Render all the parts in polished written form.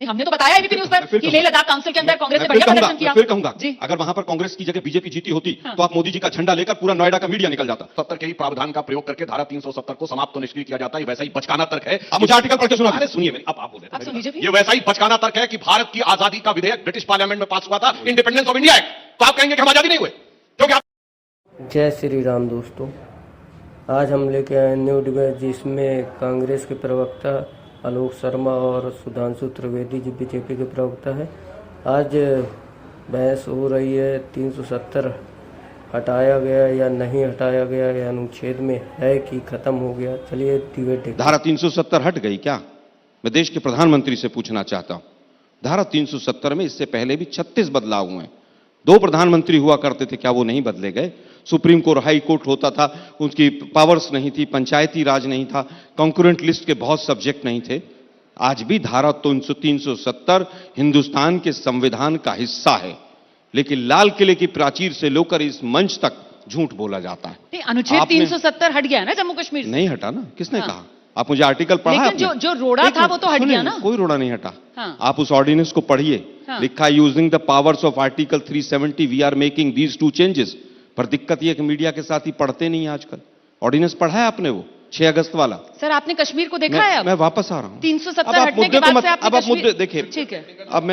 हमने तो बताया एबीपी न्यूज पर कि लेह लद्दाख काउंसिल के अंदर कांग्रेस ने बढ़िया प्रदर्शन किया। फिर कहूंगा जी। अगर वहां पर कांग्रेस की जगह बीजेपी जीती होती तो आप मोदी जी का झंडा लेकर पूरा नोएडा का मीडिया निकल जाता। 70 के ही प्रावधान का प्रयोग करके धारा 370 को समाप्त तो निष्क्रिय किया जाता है। वैसा ही बचकाना तर्क है। आप मुझे आर्टिकल पढ़ के सुना। अरे सुनिए मेरी, अब आप बोल आप सुन लीजिए रहे हैं। ये वैसा ही बचकाना तर्क है कि भारत की आजादी का विधेयक ब्रिटिश पार्लियामेंट में पास हुआ था, इंडिपेंडेंस ऑफ इंडिया एक्ट। तो आप कहेंगे कि हम आजादी नहीं हुए क्योंकि आप। जय श्री राम दोस्तों, आज हम लेके आए न्यू डिबेट जिसमें कांग्रेस के प्रवक्ता आलोक शर्मा और सुधांशु त्रिवेदी जी बीजेपी के प्रवक्ता है। आज बहस हो रही है 370 हटाया गया या नहीं हटाया गया या अनुच्छेद में है कि खत्म हो गया। चलिए डिबेट देखते हैं। धारा 370 हट गई क्या? मैं देश के प्रधानमंत्री से पूछना चाहता हूं। धारा 370 में इससे पहले भी 36 बदलाव हुए हैं। 2 प्रधानमंत्री हुआ करते थे, क्या वो नहीं बदले गए? सुप्रीम कोर्ट, हाई कोर्ट होता था, उनकी पावर्स नहीं थी, पंचायती राज नहीं था, कॉन्करेंट लिस्ट के बहुत सब्जेक्ट नहीं थे। आज भी धारा 370 हिंदुस्तान के संविधान का हिस्सा है, लेकिन लाल किले की प्राचीर से लेकर इस मंच तक झूठ बोला जाता है। अनुच्छेद 370 हट गया ना जम्मू कश्मीर से? नहीं हटा ना, किसने कहा? आप मुझे आर्टिकल पढ़ा? लेकिन जो रोड़ा था वो तो हट गया ना। कोई रोड़ा नहीं हटा। हाँ। आप उस ऑर्डिनेंस को पढ़िए। लिखा है using the powers of article 370 we are making these 2 changes. पर दिक्कत यह कि मीडिया के साथ ही पढ़ते नहीं आजकल। ऑर्डिनेंस पढ़ा है आपने वो 6 अगस्त वाला? सर आपने कश्मीर को देखा है? मैं वापस आ रहा हूं। 370 हटने के बाद से आपने अब आप मुद्दे देखिए। ठीक है। अब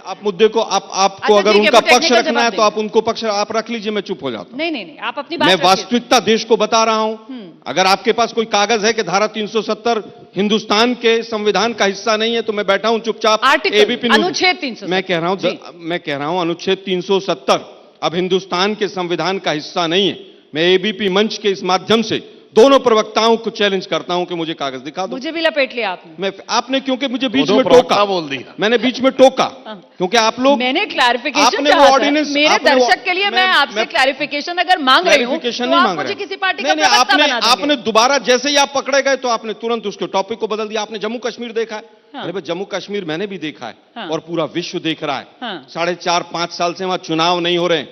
आप मुद्दे को आपको अच्छा, अगर ठीक है, उनका वो पक्ष टेक्निकल रखना है जवाब तो आप उनको पक्ष आप रख लीजिए, मैं चुप हो जाता हूं। नहीं, आप अपनी बात मैं रखिए। वास्तविकता देश को बता रहा हूं। अगर आपके पास कोई कागज है कि धारा 370 हिंदुस्तान के संविधान का हिस्सा नहीं है तो मैं बैठा हूं चुपचाप। आर्टिकल अनुच्छेद 370 मैं कह रहा हूं अनुच्छेद 370 अब हिंदुस्तान के संविधान का हिस्सा नहीं है। मैं एबीपी मंच के इस माध्यम से दोनों प्रवक्ताओं को चैलेंज करता हूं कि मुझे कागज दिखा दो। मुझे भी लपेट लिया आपने। आपने क्योंकि मुझे बीच में टोका बोल दिया। मैंने बीच में टोका क्योंकि आप लोग। मैंने क्लैरिफिकेशन वो ऑर्डिनेंस मेरे दर्शक के लिए मैं आपसे क्लैरिफिकेशन अगर मांग रही हूं तो आप मुझे किसी पार्टी का प्रवक्ता बना देंगे। आपने दोबारा जैसे ही आप पकड़े गए तो आपने तुरंत उसके टॉपिक को बदल दिया। आपने जम्मू कश्मीर देखा है? अरे भाई जम्मू कश्मीर मैंने भी देखा है और पूरा विश्व देख रहा है। 4.5-5 साल से वहां चुनाव नहीं हो रहे।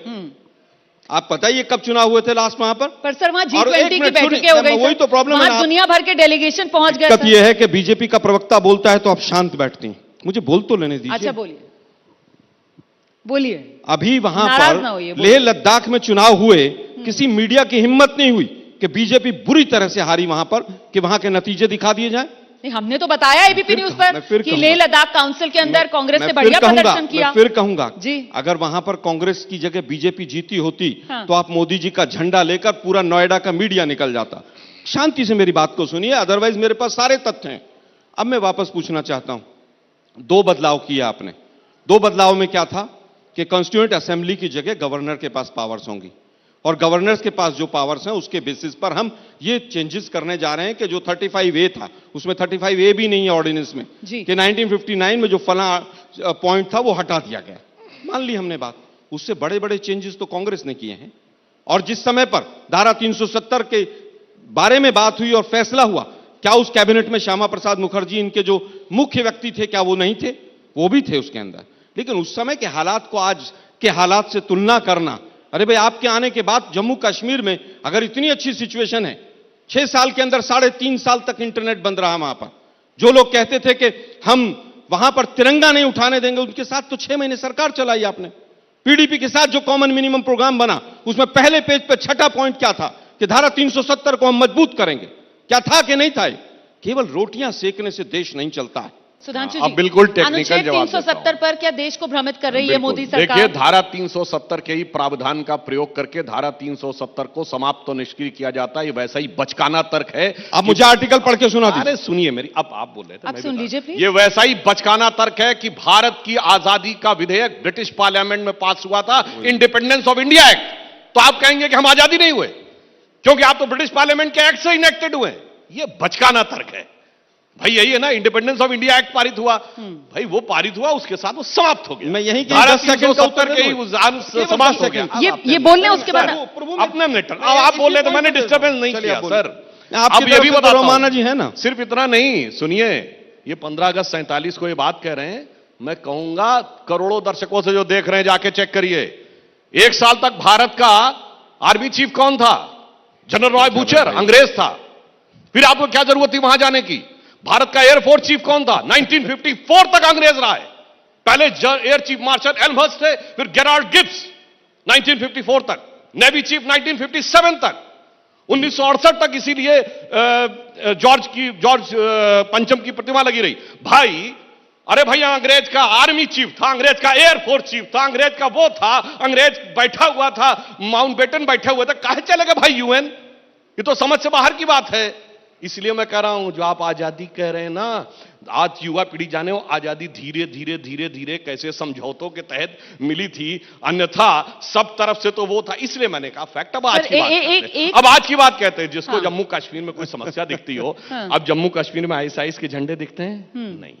आप पता ही कब चुनाव हुए थे लास्ट वहां पर सर वहां G20 की बैठकें हो गई। वही तो प्रॉब्लम है। दुनिया भर के डेलीगेशन पहुंच गए। दिक्कत यह है कि बीजेपी का प्रवक्ता बोलता है तो आप शांत बैठती हैं। मुझे बोल तो लेने दीजिए। अच्छा बोलिए। अभी वहां पर लेह लद्दाख में चुनाव हुए, किसी मीडिया की हिम्मत नहीं हुई कि बीजेपी बुरी तरह से हारी वहां पर, कि वहां के नतीजे दिखा दिए जाए। नहीं, हमने तो बताया एबीपी न्यूज पर कि लेह लद्दाख काउंसिल के अंदर कांग्रेस ने बढ़िया प्रदर्शन किया। मैं फिर कहूंगा जी, अगर वहां पर कांग्रेस की जगह बीजेपी जीती होती तो आप मोदी जी का झंडा लेकर पूरा नोएडा का मीडिया निकल जाता। शांति से मेरी बात को सुनिए, अदरवाइज मेरे पास सारे तथ्य हैं। अब मैं वापस पूछना चाहता हूं, 2 बदलाव किया आपने। 2 बदलाव में क्या था कि कॉन्स्टिट्यूएंट असेंबली की जगह गवर्नर के पास पावर्स होंगी और गवर्नर्स के पास जो पावर्स हैं उसके बेसिस पर हम ये चेंजेस करने जा रहे हैं कि जो 35A था उसमें 35A भी नहीं है ऑर्डिनेंस में कि 1959 में जो फला पॉइंट था वो हटा दिया गया। मान ली हमने बात, उससे बड़े बड़े चेंजेस तो कांग्रेस ने किए हैं। और जिस समय पर धारा 370 के बारे में बात हुई और फैसला हुआ, क्या उस कैबिनेट में श्यामा प्रसाद मुखर्जी इनके जो मुख्य व्यक्ति थे क्या वो नहीं थे? वो भी थे उसके अंदर। लेकिन उस समय के हालात को आज के हालात से तुलना करना, अरे भाई आपके आने के बाद जम्मू कश्मीर में अगर इतनी अच्छी सिचुएशन है, 6 साल के अंदर 3.5 साल तक इंटरनेट बंद रहा वहां पर। जो लोग कहते थे कि हम वहां पर तिरंगा नहीं उठाने देंगे, उनके साथ तो 6 महीने सरकार चलाई आपने। पीडीपी के साथ जो कॉमन मिनिमम प्रोग्राम बना उसमें पहले पेज पे 6ठा पॉइंट क्या था कि धारा 370 को हम मजबूत करेंगे। क्या था कि नहीं था? केवल रोटियां सेकने से देश नहीं चलता है। सुधांशु अब जी, बिल्कुल टेक्निकल अनुच्छेद जवाब 370 पर क्या देश को भ्रमित कर रही है मोदी सरकार? देखिए, धारा 370 के ही प्रावधान का प्रयोग करके धारा 370 को समाप्त तो निष्क्रिय किया जाता है। ये वैसा ही बचकाना तर्क है। अब मुझे आर्टिकल पढ़ के सुना दीजिए। अरे सुनिए मेरी, अब आप बोल रहे थे, आप सुन लीजिए प्लीज। ये वैसा ही बचकाना तर्क है कि भारत की आजादी का विधेयक ब्रिटिश पार्लियामेंट में पास हुआ था, इंडिपेंडेंस ऑफ इंडिया एक्ट। तो आप कहेंगे कि हम आजादी नहीं हुए क्योंकि आप तो ब्रिटिश पार्लियामेंट के एक्ट से इनेक्टेड हुए। ये बचकाना तर्क है भाई। यही है ना, इंडिपेंडेंस ऑफ इंडिया एक्ट पारित हुआ, भाई वो पारित हुआ, उसके साथ वो समाप्त हो गया। मैं यहीं के 10 सेकंड का उत्तर के ही समाप्त हो गया। ये बोलने उसके बाद अपने मिनट आप बोल रहे तो मैंने डिस्टर्बेंस नहीं किया सर। अब ये भी बताओ, रोमाना जी है ना। सिर्फ इतना नहीं, सुनिए, ये 15 अगस्त 47 को ये बात कह रहे हैं। मैं कहूंगा करोड़ों दर्शकों से जो देख रहे हैं जाके चेक करिए। 1 साल तक भारत का आर्मी चीफ कौन था? जनरल रॉय बूचर, अंग्रेज था। फिर आपको क्या जरूरत थी वहां जाने की? भारत का एयरफोर्स चीफ कौन था? 1954 तक अंग्रेज रहा है। पहले एयर चीफ मार्शल एल्महर्स्ट थे, फिर गेराल्ड गिब्स 1954 तक, नेवी चीफ 1957 तक, 1968 तक इसीलिए जॉर्ज पंचम की प्रतिमा लगी रही। भाई, अरे भैया, अंग्रेज का आर्मी चीफ था, अंग्रेज का एयरफोर्स चीफ था, अंग्रेज का वो था, अंग्रेज बैठा हुआ था, माउंटबेटन बैठा हुआ था, काहे चलेगा भाई यूएन? ये तो समझ से बाहर की बात है। इसलिए मैं कह रहा हूं, जो आप आजादी कह रहे हैं ना, आज युवा पीढ़ी जाने, वो आजादी धीरे धीरे धीरे धीरे कैसे समझौतों के तहत मिली थी, अन्यथा सब तरफ से तो वो था। इसलिए मैंने कहा फैक्ट। अब आज की बात कहते हैं, अब आज की बात कहते हैं, जिसको जम्मू कश्मीर में कोई समस्या दिखती हो। अब जम्मू कश्मीर में आईएसआईएस के झंडे दिखते हैं? नहीं।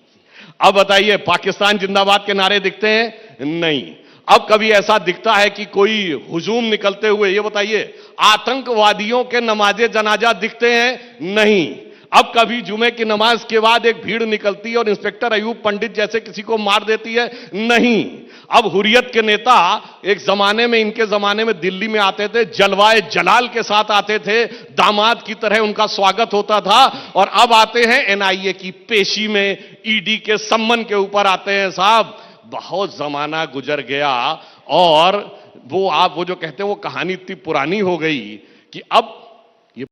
अब बताइए, पाकिस्तान जिंदाबाद के नारे दिखते हैं? नहीं। अब कभी ऐसा दिखता है कि कोई हुजूम निकलते हुए? ये बताइए, आतंकवादियों के नमाजे जनाजा दिखते हैं? नहीं। अब कभी जुमे की नमाज के बाद एक भीड़ निकलती है और इंस्पेक्टर अयूब पंडित जैसे किसी को मार देती है? नहीं। अब हुर्रियत के नेता एक जमाने में, इनके जमाने में दिल्ली में आते थे, जलवाए जलाल के साथ आते थे, दामाद की तरह उनका स्वागत होता था, और अब आते हैं एनआईए की पेशी में, ईडी के सम्मन के ऊपर आते हैं। साहब, बहुत जमाना गुजर गया, और वो जो कहते हैं वो कहानी इतनी पुरानी हो गई कि अब